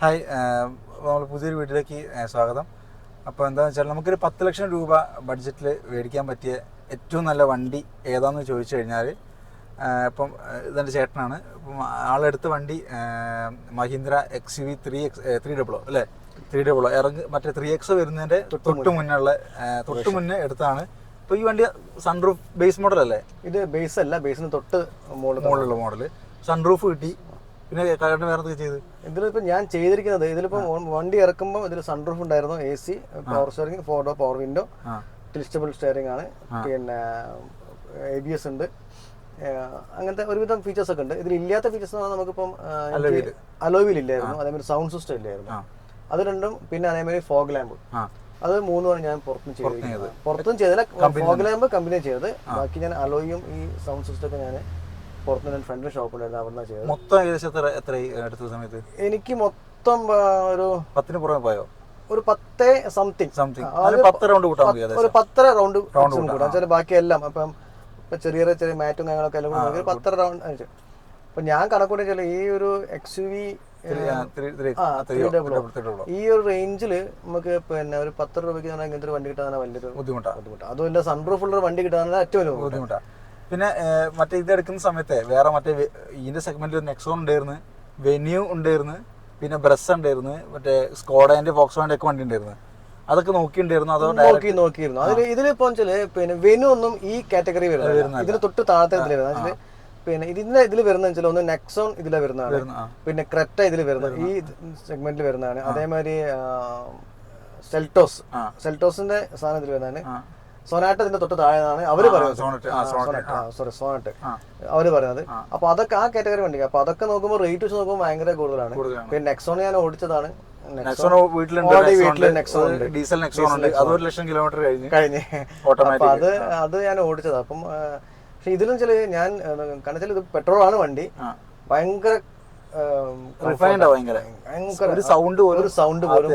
Hi, നമ്മൾ പുതിയൊരു വീട്ടിലേക്ക് സ്വാഗതം. അപ്പോൾ എന്താണെന്ന് വെച്ചാൽ നമുക്കൊരു 10 ലക്ഷം രൂപ ബഡ്ജറ്റിൽ മേടിക്കാൻ പറ്റിയ ഏറ്റവും നല്ല വണ്ടി ഏതാണെന്ന് ചോദിച്ചു കഴിഞ്ഞാൽ ഇപ്പം ഇതെൻ്റെ ചേട്ടനാണ്. ഇപ്പം ആളെടുത്ത വണ്ടി മഹീന്ദ്ര XUV 300 അല്ലേ, 300 മറ്റേ 3X വരുന്നതിൻ്റെ തൊട്ട് മുന്നേ എടുത്താണ്. ഇപ്പോൾ ഈ വണ്ടി സൺറൂഫ് ബേസ് മോഡൽ അല്ലേ? ഇത് ബേസ് അല്ല, ബേസിന് തൊട്ട് മുകളിലുള്ള മോഡൽ. സൺറൂഫ് കിട്ടി. പിന്നെ വേറെ എന്തൊക്കെ ചെയ്ത് ഇതിലിപ്പോൾ ഞാൻ ചെയ്തിരിക്കുന്നത്, ഇതിലിപ്പോൾ വണ്ടി ഇറക്കുമ്പോൾ ഇതിൽ സൺറൂഫ് ഉണ്ടായിരുന്നു, AC, power steering, 4 door power window, tiltable steering ആണ്, പിന്നെ ABS ഉണ്ട്, അങ്ങനത്തെ ഒരുവിധം ഫീച്ചേഴ്സ് ഒക്കെ ഉണ്ട്. ഇതിൽ ഇല്ലാത്ത ഫീച്ചേഴ്സ് നമുക്കിപ്പം അലോയ് വീൽ ഇല്ലായിരുന്നു, അതേമാതിരി സൗണ്ട് സിസ്റ്റം ഇല്ലായിരുന്നു, അത് രണ്ടും. പിന്നെ അതേമാതിരി ഫോഗ് ലാമ്പ്, അത് മൂന്നുമാണ് ഞാൻ പുറത്തും ചെയ്തത്. ഫോഗ് ലാമ്പ് കമ്പനി ചെയ്തത്, ബാക്കി ഞാൻ അലോയും ഈ സൗണ്ട് സിസ്റ്റം ഒക്കെ ഞാൻ പുറത്തുനിന്ന് ഫ്രണ്ട് ഷോപ്പുണ്ടായിരുന്നു, അവിടെ ചെയ്തത്. മൊത്തം ഏകദേശം എത്ര എടുത്ത സമയത്ത്? എനിക്ക് മൊത്തം ഒരു 10 പുറമെ പോയോ? ഒരു 10 സംതിങ്, ഒരു 10 റൗണ്ട് കൂട്ടാം. ബാക്കി എല്ലാം അപ്പം ചെറിയ മാറ്റും കാര്യങ്ങളൊക്കെ എല്ലാം കൂടി 10 റൗണ്ട്. അപ്പൊ ഞാൻ കണക്കൂട്ടി വെച്ചാൽ ഈ ഒരു XUV ഈ ഒരു റേഞ്ചില് നമുക്ക് പിന്നെ ഒരു 10 രൂപയ്ക്ക് ഇങ്ങനത്തെ ഒരു വണ്ടി കിട്ടാൻ വലിയൊരു ബുദ്ധിമുട്ടാണ്. അതുമല്ല സൺറൂഫ് ഉള്ള വണ്ടി കിട്ടാൻ ഏറ്റവും വലിയ ബുദ്ധിമുട്ടാണ്. പിന്നെ മറ്റേ ഇത് എടുക്കുന്ന സമയത്ത് വേറെ മറ്റേ ഇതിന്റെ സെഗ്മെന്റിൽ നെക്സോൺ ഉണ്ടായിരുന്നു, വെന്യൂ ഉണ്ടായിരുന്നു, പിന്നെ ബ്രസ് ഉണ്ടായിരുന്നു, മറ്റേ സ്കോഡന്റെ ഫോക്സ്വാഗന്റെ ഒക്കെ വണ്ടി ഉണ്ടായിരുന്നു. അതൊക്കെ നോക്കിയിട്ടുണ്ടായിരുന്നു? അതോ നോക്കിയിരുന്നു. അതിൽ ഇതിലിപ്പോ പിന്നെ വെന്യൂ ഒന്നും ഈ കാറ്റഗറി വരുന്നത്, ഇതിന് തൊട്ട് താഴത്തെ ഇതിൽ വരുന്നത്. പിന്നെ ഇതിൽ വരുന്ന ഒന്ന് നെക്സോൺ ഇതിലെ വരുന്നതാണ്, പിന്നെ ക്രെറ്റ ഇതിൽ വരുന്നത്, ഈ സെഗ്മെന്റിൽ വരുന്നതാണ്. അതേമാതിരി സെൽട്ടോസിന്റെ സാധനം ഇതിൽ വരുന്നതാണ്. സൊനാറ്റ ഇതിന്റെ തൊട്ട് താഴെയാണ് അവര് പറയുന്നത്, സോണറ്റ് അവര് പറയുന്നത്. അപ്പൊ അതൊക്കെ ആ കാറ്റഗറി വണ്ടി. അപ്പൊ അതൊക്കെ നോക്കുമ്പോൾ റേറ്റ് വെച്ച് നോക്കുമ്പോൾ ഭയങ്കര കൂടുതലാണ്. പിന്നെ നെക്സോൺ ഞാൻ ഓടിച്ചതാണ്, അത് ഞാൻ ഓടിച്ചതാ. അപ്പം പക്ഷെ ഇതിലും ചില ഞാൻ കാരണം ഇത് പെട്രോൾ ആണ് വണ്ടി, ഭയങ്കര ഒരു സൗണ്ട് പോലും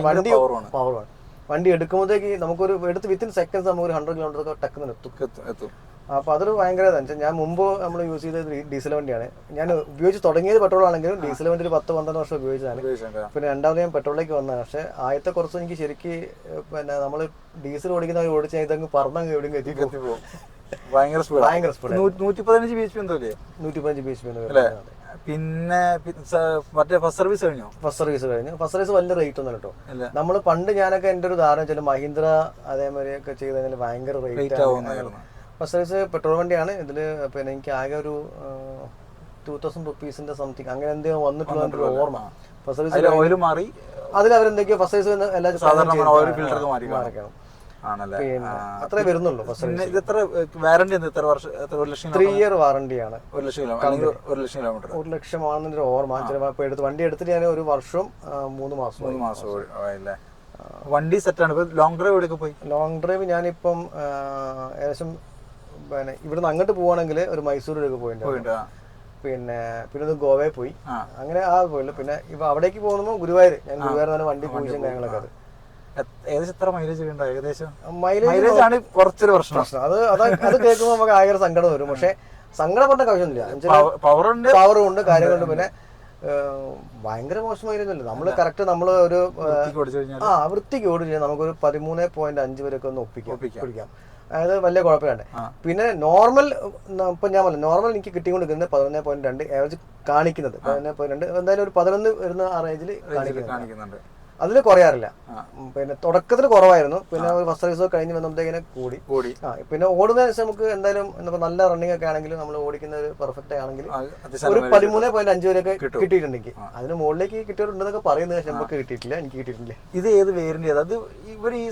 വണ്ടി പവറാണ്. വണ്ടി എടുക്കുമ്പോഴത്തേക്ക് നമുക്കൊരു വിത്തിൻ സെക്കൻഡ്സ് നമുക്ക് ഒരു 100 കിലോമീറ്റർ ടക്കുന്ന് എത്തും. അപ്പൊ അതൊരു ഭയങ്കര. ഞാൻ മുമ്പ് നമ്മൾ യൂസ് ചെയ്തത് ഡീസൽ വണ്ടിയാണ്. ഞാൻ ഉപയോഗിച്ച് തുടങ്ങിയത് പെട്രോൾ ആണെങ്കിലും ഡീസൽ വണ്ടി ഒരു 10-12 വർഷം ഉപയോഗിച്ചതാണ്. പിന്നെ രണ്ടാമത് ഞാൻ പെട്രോളിലേക്ക് വന്നതാണ്. പക്ഷെ ആദ്യത്തെ കുറച്ച് എനിക്ക് ശരിക്ക് പിന്നെ നമ്മൾ ഡീസൽ ഓടിക്കുന്നവർ ഓടിച്ചാൽ ഇതങ്ങ് പറന്നങ്ങ് എവിടെയെങ്കിലും എത്തിപ്പോകും. ഭയങ്കര സ്പീഡ്. 115 bhp. പിന്നെ മറ്റേ ഫസ്റ്റ് സർവീസ് കഴിഞ്ഞു. ഫസ്റ്റ് സർവീസ് വലിയ റേറ്റ് ഒന്നും കേട്ടോ. നമ്മൾ പണ്ട് ഞാനൊക്കെ എൻ്റെ ഒരു ധാരണ വെച്ചാൽ മഹീന്ദ്ര അതേമാതിരി ഒക്കെ ചെയ്തതിൽ ഭയങ്കര റേറ്റ് ആവുന്നതായിരുന്നു. ഫസ്റ്റ് സർവീസ് പെട്രോൾ വണ്ടിയാണ്. ഇതില് പിന്നെ എനിക്ക് ആകെ ഒരു 2000 റുപ്പീസിന്റെ സംതിങ് അങ്ങനെ എന്തെങ്കിലും വന്നിട്ടുള്ള ഓർമ്മ. ഫസ്റ്റ് സർവീസ് ഓയിൽ മാറി, അതിൽ അവരെന്തൊക്കെയോ ഫസ്റ്റ് സർവീസ് എല്ലാവരും മാറിക്കണം. അത്രേ വരുന്നുള്ളൂ. 3 ഇയർ വാറണ്ടിയാണ്. 1 ലക്ഷം കിലോമീറ്റർ. 1 ലക്ഷമാണെന്നൊരു ഓർമ്മ. ചിലപ്പോൾ വണ്ടി എടുത്തിട്ട് ഞാൻ ഒരു വർഷം 3 മാസം. വണ്ടി സെറ്റാണ്. ലോങ് ഡ്രൈവ് എവിടെയൊക്കെ പോയി? ലോങ് ഡ്രൈവ് ഞാനിപ്പം ഏകദേശം പിന്നെ ഇവിടുന്ന് അങ്ങോട്ട് പോവാണെങ്കിൽ ഒരു മൈസൂരിലേക്ക് പോയിട്ടുണ്ട്. പിന്നെ ഗോവയിൽ പോയി, അങ്ങനെ പോയില്ല. പിന്നെ ഇപ്പൊ അവിടേക്ക് പോകുമ്പോൾ ഗുരുവായൂർ, ഞാൻ ഗുരുവായൂർ വണ്ടി പോയിച്ചും കാര്യങ്ങളൊക്കെ. അത് ഏകദേശം എത്ര മൈലേജ് ഉണ്ട്? മൈലേജ് ആണ് കുറച്ചൊരു പ്രശ്നം. അത് കേൾക്കുമ്പോൾ നമുക്ക് ആകെ സങ്കടം വരും. പക്ഷെ സങ്കടപ്പെട്ട ആവശ്യമൊന്നുമില്ല. പവറുണ്ട്, കാര്യങ്ങളുണ്ട്. പിന്നെ ഭയങ്കര മോശം മൈലേജൊന്നുമില്ല. നമ്മള് കറക്റ്റ് നമ്മള് ഒരു വൃത്തിക്ക് ഓടിച്ചു കഴിഞ്ഞാൽ നമുക്കൊരു 13.5 വരെയൊക്കെ ഒന്ന് പിടിക്കാം. അതായത് വലിയ കുഴപ്പമില്ലാണ്ട്. പിന്നെ നോർമൽ ഇപ്പൊ ഞാൻ പറഞ്ഞു, നോർമൽ എനിക്ക് കിട്ടിക്കൊണ്ടിരിക്കുന്നത് 11.2 ആവറേജ് കാണിക്കുന്നത്. 11.2 എന്തായാലും ഒരു 11 വരുന്ന ആ റേഞ്ചിൽ കാണിക്കുന്നുണ്ട്. അതിൽ കുറയാറില്ല. പിന്നെ തുടക്കത്തിൽ കുറവായിരുന്നു. പിന്നെ ഒരു ഫസ്റ്റ് സർവീസ് കഴിഞ്ഞ് വന്നപ്പോഴത്തേക്കിനെ കൂടി. പിന്നെ ഓടുന്നതനുസരിച്ച് നമുക്ക് എന്തായാലും നല്ല റണ്ണിങ് ഒക്കെ ആണെങ്കിൽ നമ്മൾ ഓടിക്കുന്ന ഒരു പെർഫെക്റ്റ് ആണെങ്കിൽ ഒരു 13.5 വരെയൊക്കെ കിട്ടിയിട്ടുണ്ടെങ്കിൽ. അതിന് മുകളിലേക്ക് കിട്ടിയിട്ടുണ്ടെന്നൊക്കെ പറയുന്നത്. പക്ഷെ നമുക്ക് കിട്ടിയിട്ടില്ല, എനിക്ക് കിട്ടിയിട്ടില്ല. ഇത് ഏത് വേരിയന്റ്? അത് ഇവർ ഈ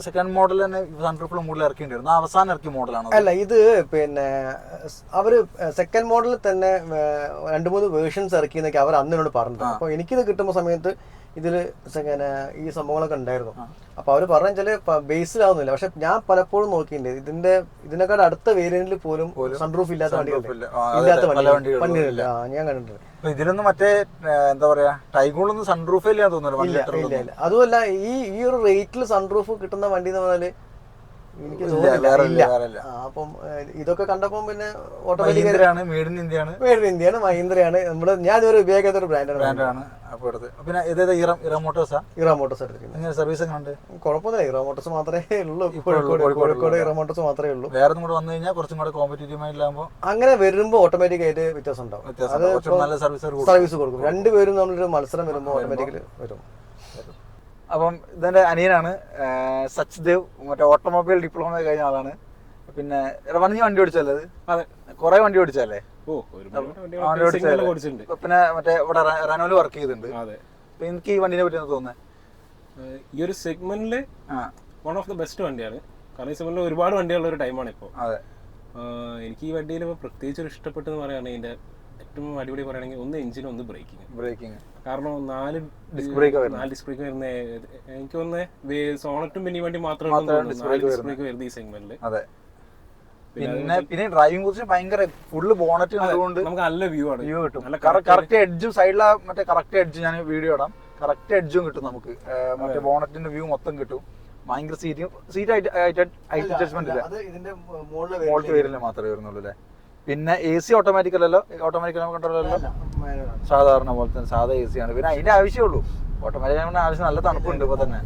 സെക്കൻഡ് മോഡൽ തന്നെ സൺറൂഫിൽ മുകളിൽ ഇറക്കിയിട്ടുണ്ടായിരുന്നു, അവസാനം ഇറക്കിയ മോഡലാണ്? അല്ല, ഇത് പിന്നെ അവര് സെക്കൻഡ് മോഡലിൽ തന്നെ 2-3 വേർഷൻസ് ഇറക്കിയെന്നൊക്കെ അവർ അന്നിനോട് പറഞ്ഞത്. അപ്പൊ എനിക്കിത് കിട്ടുന്ന സമയത്ത് ഇതില് ഈ സംഭവങ്ങളൊക്കെ ഉണ്ടായിരുന്നു. അപ്പൊ അവര് പറഞ്ഞാല് ബേസിലാവുന്നില്ല. പക്ഷെ ഞാൻ പലപ്പോഴും നോക്കിയിട്ടുണ്ട്, ഇതിനെക്കാട് അടുത്ത വേരിയന്റിൽ പോലും സൺറൂഫ് ഇല്ലാത്ത വണ്ടികളില്ല. ഞാൻ കണ്ടിട്ടുണ്ട്. ഇതിലൊന്നും മറ്റേ എന്താ പറയാ ടൈഗോളൊന്നും സൺറൂഫേ ഇല്ലാന്ന് തോന്നുന്നു. ഇല്ല. അതുമല്ല ഈ ഒരു റേറ്റിൽ സൺറൂഫ് കിട്ടുന്ന വണ്ടി എന്ന് പറഞ്ഞാല് എനിക്ക് തോന്നുന്നില്ല. അപ്പം ഇതൊക്കെ കണ്ടപ്പം പിന്നെ ഓട്ടോമാറ്റിക് മെയ്ഡ് ഇൻ ഇന്ത്യയാണ്, മഹീന്ദ്രയാണ്. ഞാൻ ഇതുവരെ ഉപയോഗിക്കാത്ത ഒരു ബ്രാൻഡാണ്. അപ്പോൾ പിന്നെ ഇതേതാ ഇറ മോട്ടോഴ്സാ? ഇറ മോട്ടോഴ്സ് എടുത്തിരിക്കുന്നത്. സർവീസ് ഒക്കെ ഉണ്ട്? കുഴപ്പമില്ല, ഇറ മോട്ടോഴ്സ് മാത്രമേ ഉള്ളൂ കോഴിക്കോട്. ഇറ മോട്ടോഴ്സ് മാത്രമേ ഉള്ളൂ. വേറെ കൂടെ വന്നു കഴിഞ്ഞാൽ കുറച്ചും കൂടെ കോമ്പറ്റീറ്റീവ് ആയിട്ടാകുമ്പോൾ അങ്ങനെ വരുമ്പോൾ ഓട്ടോമാറ്റിക് ആയിട്ട് വ്യത്യാസം ഉണ്ടാവും. അത് നല്ല സർവീസ് കൊടുക്കും. രണ്ടുപേരും നമ്മളൊരു മത്സരം വരുമ്പോൾ ഓട്ടോമാറ്റിക്കലി വരും. അപ്പം ഇതെന്റെ അനിയനാണ് സച്ദേവ്, മറ്റേ ഓട്ടോമൊബൈൽ ഡിപ്ലോമ കഴിഞ്ഞ ആളാണ്. പിന്നെ വണ്ടി ഓടിച്ചല്ലേ? അത് കുറെ വണ്ടി ഓടിച്ചല്ലേ? പിന്നെ മറ്റേ ഇവിടെ റനോല് വർക്ക് ചെയ്തിട്ടുണ്ട്. അപ്പൊ എനിക്ക് ഈ വണ്ടിനെ പറ്റി തോന്നുന്നത് ഈ ഒരു സെഗ്മെന്റില് വൺ ഓഫ് ദ ബെസ്റ്റ് വണ്ടിയാണ്. കാരണം ഈ സെഗ്മെന്റിൽ ഒരുപാട് വണ്ടികളുള്ള ഒരു ടൈമാണ് ഇപ്പോൾ. അതെ, എനിക്ക് ഈ വണ്ടിയിൽ പ്രത്യേകിച്ച് ഒരു ഇഷ്ടപ്പെട്ടെന്ന് പറയുകയാണെങ്കിൽ ഇതിന്റെ ഏറ്റവും അടിപൊളി പറയുകയാണെങ്കിൽ ഒന്ന് എഞ്ചിനും ഒന്ന് ബ്രേക്കിങ്. കാരണം 4 ഡിസ്ക് ബ്രേക്ക് വരുന്ന എനിക്ക് തോന്നുന്നത് സോണറ്റും മിനി വണ്ടി മാത്രമേ 4 ഡിസ്ക് ബ്രേക്ക് വരുന്നത് ഈ സെഗ്മെന്റിൽ. അതെ, പിന്നെ ഡ്രൈവിംഗ് കുറിച്ച് ഭയങ്കര ഫുള്ള് ബോണറ്റ് അതുകൊണ്ട് നമുക്ക് നല്ല വ്യൂ കിട്ടും. കറക്റ്റ് എഡ്ജും സൈഡിലെ മറ്റേ കറക്റ്റ് എഡ്ജ് ഞാൻ വീഡിയോ ഇടാം. കറക്റ്റ് എഡ്ജും കിട്ടും നമുക്ക്. മറ്റേ ബോണറ്റിന്റെ വ്യൂ മൊത്തം കിട്ടും. ഭയങ്കര സീറ്റ് അഡ്ജസ്റ്റ്മെന്റ് ഇല്ല, മോൾട്ട് വേരിയന്റ് മാത്രമേ വരുന്നുള്ളൂ അല്ലേ? പിന്നെ AC ഓട്ടോമാറ്റിക് അല്ലല്ലോ, ഓട്ടോമാറ്റിക് കൺട്രോൾ അല്ലല്ലോ, സാധാരണ പോലെ തന്നെ സാധാ AC ആണ്. പിന്നെ അതിന്റെ ആവശ്യമുള്ളൂ. ഓട്ടോമാറ്റിക് ആവശ്യം നല്ല തണുപ്പുണ്ട് ഇപ്പൊ തന്നെ.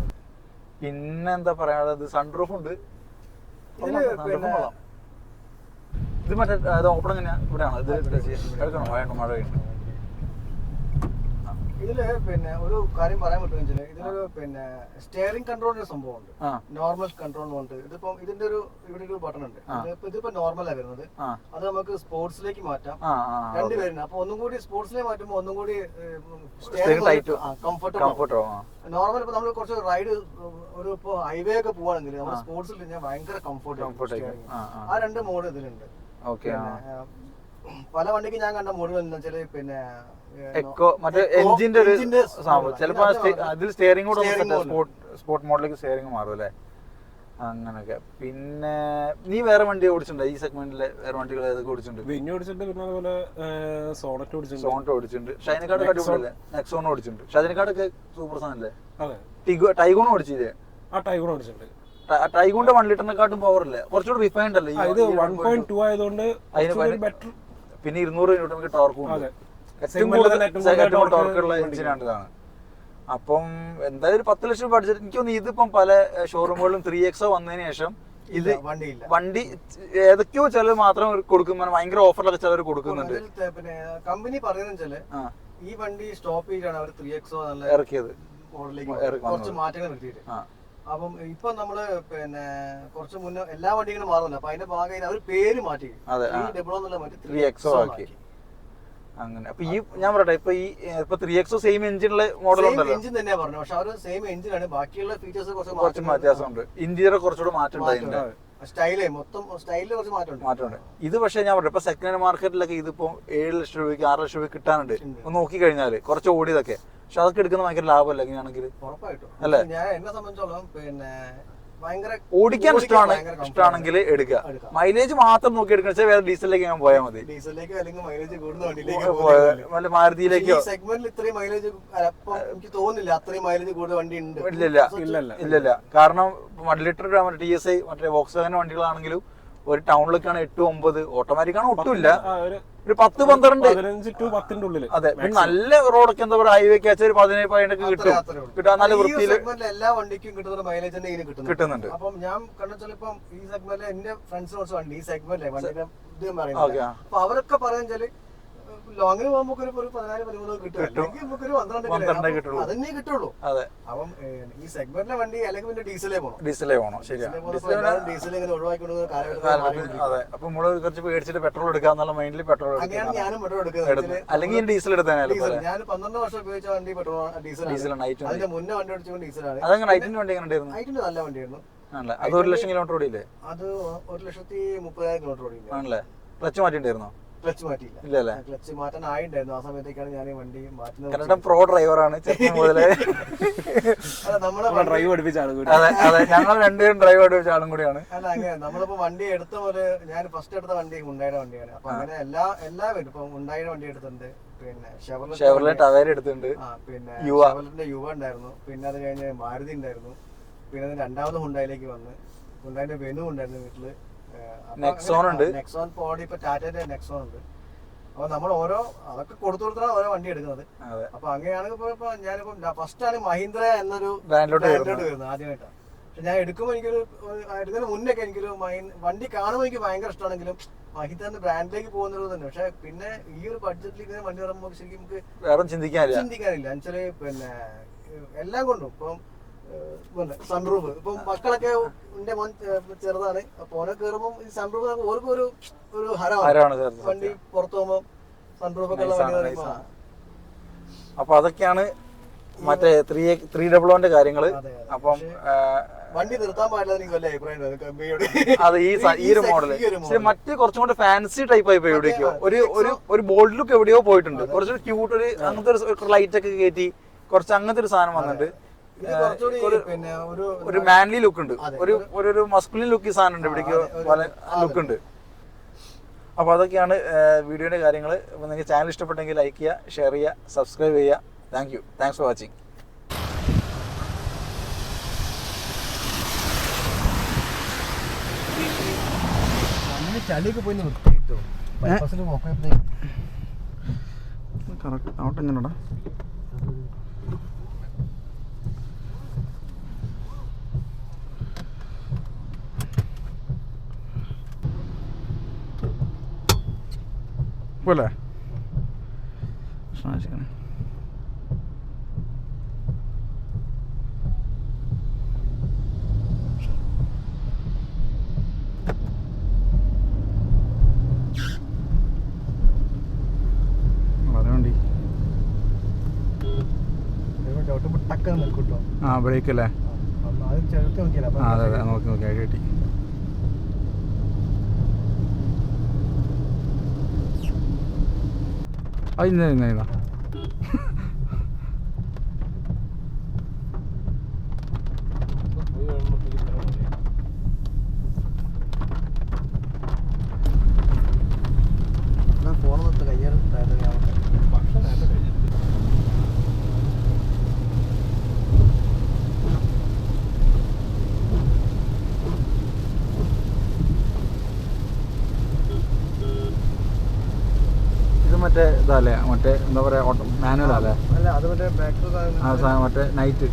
പിന്നെ എന്താ പറയാനുള്ളത്, സൺറൂഫ് ഉണ്ട്. ഇത് മറ്റേ ഓപ്പൺ എങ്ങനെയാ? ഇവിടെയാണ് ഇത് എടുക്കണം, മഴ കഴിഞ്ഞു. ഇതില് പിന്നെ ഒരു കാര്യം പറയാൻ പറ്റുമെന്ന് ഇതിലൊരു പിന്നെ സ്റ്റിയറിംഗ് കൺട്രോളിന്റെ സംഭവമുണ്ട്, നോർമൽ കൺട്രോൾ ഉണ്ട്. ഇതിപ്പം ഇതിന്റെ ഇവിടെ ഒരു ബട്ടൺ ഉണ്ട്. ഇതിപ്പോ നോർമലാ വരുന്നത്. അത് നമുക്ക് സ്പോർട്സിലേക്ക് മാറ്റാം. രണ്ടുപേരുണ്ട്. അപ്പൊ ഒന്നും കൂടി സ്പോർട്സിലേക്ക് മാറ്റുമ്പോൾ ഒന്നും കൂടി കംഫർട്ടബിൾ. നോർമൽ ഇപ്പൊ നമ്മൾ കുറച്ച് റൈഡ് ഇപ്പൊ ഹൈവേ ഒക്കെ പോവാണെങ്കിൽ നമ്മൾ സ്പോർട്സിൽ കഴിഞ്ഞാൽ ഭയങ്കര കംഫർട്ട്. ആ 2 മോഡ് ഇതിലുണ്ട്. പല വണ്ടിക്ക് ഞാൻ കണ്ട മോഡുകൾ എന്താ വെച്ചാല് പിന്നെ എക്കോ മറ്റേ എഞ്ചിന്റെ ഒരു സംഭവം. ചിലപ്പോ അതിൽ സ്റ്റിയറിംഗ് കൂടെ സ്പോർട്ട് മോഡലിലേക്ക് സ്റ്റിയറിംഗ് മാറും അല്ലേ? അങ്ങനൊക്കെ. പിന്നെ നീ വേറെ വണ്ടി ഓടിച്ചിട്ടുണ്ടോ ഈ സെഗ്മെന്റിലെ? വേറെ വണ്ടികൾ ഏതൊക്കെ ഓടിച്ചിട്ടുണ്ട്? പിന്നെ ഓടിച്ചിട്ടുണ്ട്. പിന്നെ അതുപോലെ സോണറ്റ് ഓടിച്ചിട്ടുണ്ട്. ഷൈനക്കാട് അടിപൊളിയല്ലേ? നെക്സോൺ ഓടിച്ചിട്ടുണ്ട്. ഷൈനക്കാടൊക്കെ സൂപ്പർ സാധനല്ലേ? ടൈഗോൺ ഓടിച്ചില്ലേ? ടൈഗോൺ ഓടിച്ചിട്ടുണ്ട്. ടൈഗോണിന്റെ 1 ലിറ്ററിനെക്കാട്ടും പവർ അല്ലേ? കുറച്ചുകൂടി റിഫൈൻഡ് അല്ലേ? ഇത് 1.2 ആയതുകൊണ്ട് ബെറ്റർ. പിന്നെ 200 ന്യൂട്ടൺ ടോർക്കും ഉണ്ട്. ഏറ്റവും കൂടുതൽ ടോർക്കുള്ള എഞ്ചിനാണ് ഇതാണ്. അപ്പം എന്തായാലും 10 ലക്ഷം ബഡ്ജറ്റ്. എനിക്ക് തോന്നുന്നു ഇതിപ്പം പല ഷോറൂമുകളിലും 3XO വന്നതിന് ശേഷം ഇത് വണ്ടി ഏതൊക്കെയോ ചിലർ മാത്രം കൊടുക്കുമ്പോൾ ഭയങ്കര ഓഫറിലൊക്കെ ചിലർ കൊടുക്കുന്നുണ്ട്. പിന്നെ കമ്പനി പറയുന്നത് ഈ വണ്ടി സ്റ്റോപ്പ് ചെയ്തിട്ടാണ് അവർ 3XO ഇറക്കിയത്, കുറച്ച് മാറ്റങ്ങൾ വരുത്തിയിട്ട്. അപ്പം ഇപ്പൊ നമ്മള് പിന്നെ കുറച്ച് മുന്നേ എല്ലാ വണ്ടികളും മാറുന്നില്ല. അപ്പൊ അതിന്റെ ഭാഗമായി അവർ പേര് മാറ്റി 3XO ആക്കി. അങ്ങനെ. അപ്പൊ ഈ ഞാൻ പറയട്ടെ, ഇപ്പൊ 3XO സെയിം എഞ്ചിനുള്ള മോഡൽ ഉണ്ടല്ലോ. എഞ്ചിൻ തന്നെയാ പറഞ്ഞു, പക്ഷെ അവർ സെയിം എഞ്ചിനാണ്. ബാക്കിയുള്ള ഫീച്ചേഴ്സ് കുറച്ച് വ്യത്യാസമുണ്ട്. ഇന്റീരിയർ കുറച്ചുകൂടെ മാറ്റം ഉണ്ട്. സ്റ്റൈല് മൊത്തം സ്റ്റൈലിൽ കുറച്ച് മാറ്റമുണ്ട്. ഇത് പക്ഷേ ഞാൻ പറഞ്ഞു, ഇപ്പൊ സെക്കൻഡ് ഹാൻഡ് മാർക്കറ്റിലൊക്കെ ഇതിപ്പോ 7 ലക്ഷം രൂപയ്ക്ക് 6 ലക്ഷം രൂപ കിട്ടാനുണ്ട്. ഒന്ന് നോക്കി കഴിഞ്ഞാല് കുറച്ച് ഓടിയതൊക്കെ. പക്ഷെ അതൊക്കെ എടുക്കുന്നത് ഭയങ്കര ലാഭമല്ല എങ്ങനെയാണെങ്കിൽ അല്ലേ? ഞാൻ എന്നെ സംബന്ധിച്ചോളം പിന്നെ ഓടിക്കാൻ ഇഷ്ടമാണെങ്കിൽ എടുക്കുക. മൈലേജ് മാത്രം നോക്കി എടുക്കുന്ന വേറെ ഡീസലിലേക്ക് ഞാൻ പോയാൽ മതി. ഡീസലിലേക്ക് അല്ലെങ്കിൽ മൈലേജ് കൂടുന്ന വണ്ടിയിലേക്ക്, മാരുതിയിലേക്കോ. സെഗ്മെന്റിൽ ഇത്രയും മൈലേജ് എനിക്ക് തോന്നുന്നില്ല. അത്രയും മൈലേജ് കൂടുതൽ വണ്ടി ഉണ്ട്. ഇല്ലില്ല. കാരണം 1 ലിറ്റർ TSI മറ്റേ വോക്സ്വാഗൻ വണ്ടികളാണെങ്കിലും ഒരു ടൗണിലേക്കാണ് 8-9. ഓട്ടോമാറ്റിക് ആണ്, ഒട്ടുമില്ല. ഒരു 10-12 ഉള്ളിൽ. അതെ. നല്ല റോഡൊക്കെ എന്താ പറയുക, ഹൈവേക്ക് വെച്ചാൽ ഒരു 17-18 കിട്ടും. നല്ല വൃത്തിയിൽ എല്ലാ വണ്ടിക്കും കിട്ടുന്ന മൈലേജ് തന്നെ കിട്ടുന്നുണ്ട്. അപ്പം ഞാൻ കണ്ടെച്ചാൽ ഇപ്പം ഈ സെഗ്മെന്റിൽ എന്റെ ഫ്രണ്ട്സ് കുറച്ച് വണ്ടി ഈ സെഗ്മെന്റിലെ വണ്ടിയുടെ ഇത് പറയുന്നത്. അപ്പൊ അവരൊക്കെ പറയാൻ ലോങ്ങിന് പോകുമ്പോ ഒരു 14-13 കിട്ടും. നമുക്കൊരു 12 കിട്ടുള്ളൂ. അതന്നെ കിട്ടുള്ളൂ. അതെ. അപ്പം ഈ സെഗ്മെന്റിലെ വണ്ടി അല്ലെങ്കിൽ പിന്നെ ഡീസലേ പോകണം. ശരിയാ. ഡീസൽ ഇങ്ങനെ ഒഴിവാക്കിക്കൊണ്ട് അതെ. അപ്പൊ നമ്മള് കുറച്ച് പേടിച്ചിട്ട് പെട്രോൾ എടുക്കാന്നുള്ള മൈൻഡിൽ പെട്രോൾ അങ്ങനെയാണ് ഞാനും പെട്രോൾ എടുക്കുന്നത്. അല്ലെങ്കിൽ ഡീസൽ എടുത്താൽ ഞാൻ 12 വർഷം ഉപയോഗിച്ച വണ്ടി പെട്രോൾ ഡീസലാണ്. അതിന്റെ മുന്നേ വണ്ടി ഓടിച്ചുകൊണ്ട് ഡീസലാണ്. അതങ്ങനെ നൈറ്റിന്റെ വണ്ടി എങ്ങനെ ഉണ്ടായിരുന്നു? നൈറ്റിന്റെ നല്ല വണ്ടിയായിരുന്നു. അത് 1 ലക്ഷം കിലോമീറ്റർ ഓടിയില്ലേ? അത് 1,30,000 കിലോമീറ്റർ ഓടിയില്ല. ആണല്ലേ? ക്ലച്ച് മാറ്റിണ്ടായിരുന്നോ? ക്ലച്ച് മാറ്റിയില്ല. ഇല്ലല്ലേ? ക്ലച്ച് മാറ്റാൻ ആയിട്ടുണ്ടായിരുന്നു. ആ സമയത്തേക്കാണ് ഞാൻ ഈ വണ്ടി മാറ്റുന്നത്. കാരണം പ്രോ ഡ്രൈവറാണ് ചെറുപ്പം മുതലേ. ഡ്രൈവ് പഠിപ്പിച്ച ആളും. അതെ, ഞങ്ങൾ രണ്ടുപേരും ഡ്രൈവ് പഠിപ്പിച്ച ആളും കൂടിയാണ്. അല്ല, അങ്ങനെ നമ്മളിപ്പോ വണ്ടി എടുത്ത പോലെ ഞാൻ ഫസ്റ്റ് എടുത്ത വണ്ടി ഉണ്ടായ വണ്ടിയാണ്. അപ്പൊ അങ്ങനെ എല്ലാ ഇപ്പൊ ഉണ്ടായ വണ്ടി എടുത്തിട്ടുണ്ട്. പിന്നെ ഷെവർലെ ടവേര എടുത്തിട്ടുണ്ട്. പിന്നെ ഷെവർലെറ്റിന്റെ യുവ ഉണ്ടായിരുന്നു. പിന്നെ അത് കഴിഞ്ഞ് മാരുതി ഉണ്ടായിരുന്നു. പിന്നെ അത് രണ്ടാമത് ഹുണ്ടായിലേക്ക് വന്ന് ഹുണ്ടായിന്റെ വെനു ഉണ്ടായിരുന്നു വീട്ടില്. നെക്സോൺ ഉണ്ട്. നെക്സോൺ ഓൾറെഡി ഇപ്പൊ ടാറ്റയുടെ നെക്സോൺ ഉണ്ട്. അപ്പൊ നമ്മൾ അതൊക്കെ കൊടുത്താണ് ഓരോ വണ്ടി എടുക്കുന്നത്. അപ്പൊ അങ്ങനെയാണെങ്കിൽ ഇപ്പൊ ഞാനിപ്പോ ഫസ്റ്റ് ആണ് മഹീന്ദ്ര എന്നൊരു ബ്രാൻഡിലോട്ട് വരുന്നത് ആദ്യമായിട്ടാണ്. പക്ഷെ ഞാൻ എടുക്കുമ്പോൾ എടുക്കുന്നതിന് മുന്നൊക്കെ എനിക്കൊരു വണ്ടി കാണുമ്പോൾ എനിക്ക് ഭയങ്കര ഇഷ്ടമാണെങ്കിലും മഹീന്ദ്രന്റെ ബ്രാൻഡിലേക്ക് പോകുന്നത് തന്നെ. പക്ഷെ പിന്നെ ഈ ഒരു ബഡ്ജറ്റിലേക്ക് വണ്ടി പറയുമ്പോൾ ശരിക്കും നമുക്ക് വേറെ ചിന്തിക്കാനില്ല. എന്നുവെച്ചാല് പിന്നെ എല്ലാം കൊണ്ടും ഇപ്പം സൺറൂഫ് ഇപ്പം മക്കളൊക്കെ എന്റെ മോൻ ചെറുതാണ്. അപ്പൊ ഓനെ കയറുമ്പോൾ ഈ സൺറൂഫ് ഓർക്കും ഒരു ഹരമാണ്. വണ്ടി പുറത്തു പോകുമ്പോ സൺറൂഫ് ഒക്കെ ഉള്ള വണ്ടി. അപ്പൊ അതൊക്കെയാണ് മറ്റേ 300 കാര്യങ്ങള്. അപ്പം വണ്ടി നിർത്താൻ പാടില്ല എനിക്ക് വലിയ അഭിപ്രായം. അത് ഈ ഒരു മോഡല് മറ്റേ കുറച്ചും കൂടെ ഫാൻസി ടൈപ്പ് ആയി പോയി. എവിടേക്കോ ഒരു ബോൾഡ് ലുക്ക് എവിടെയോ പോയിട്ടുണ്ട്. കുറച്ചൊരു ക്യൂട്ട് അങ്ങനത്തെ ഒരു ലൈറ്റ് ഒക്കെ കയറ്റി കുറച്ച് അങ്ങനത്തെ ഒരു സാധനം വന്നിട്ട് ഒരു മാൻലി ലുക്ക് ഉണ്ട്. ഒരു മസ്കുലിൻ ലുക്ക് സാധനം ഉണ്ട്. ഇവിടേക്ക് പല ലുക്ക് ഉണ്ട്. അപ്പോൾ അതൊക്കെയാണ് വീഡിയോയുടെ കാര്യങ്ങൾ. അപ്പോൾ നിങ്ങൾക്ക് ചാനൽ ഇഷ്ടപ്പെട്ടെങ്കിൽ ലൈക്ക് ചെയ്യുക, ഷെയർ ചെയ്യുക, സബ്സ്ക്രൈബ് ചെയ്യുക. Thanks for watching. ചളിയൊക്കെ പോയി വൃത്തിയിട്ടോ കറക്റ്റ് അവിടെ എങ്ങനെടാ പോലെ ആ ബ്രേക്ക് അല്ലേ? അതെ നോക്കി അടി കിട്ടി. ഇന്നാ ഫോണൊക്കെ കയ്യേറി മറ്റേ ഇതല്ലേ, മറ്റേ എന്താ പറയാ, മാനുവൽ അല്ലേ? അല്ല, അത് മറ്റേ മറ്റേ നൈറ്റ്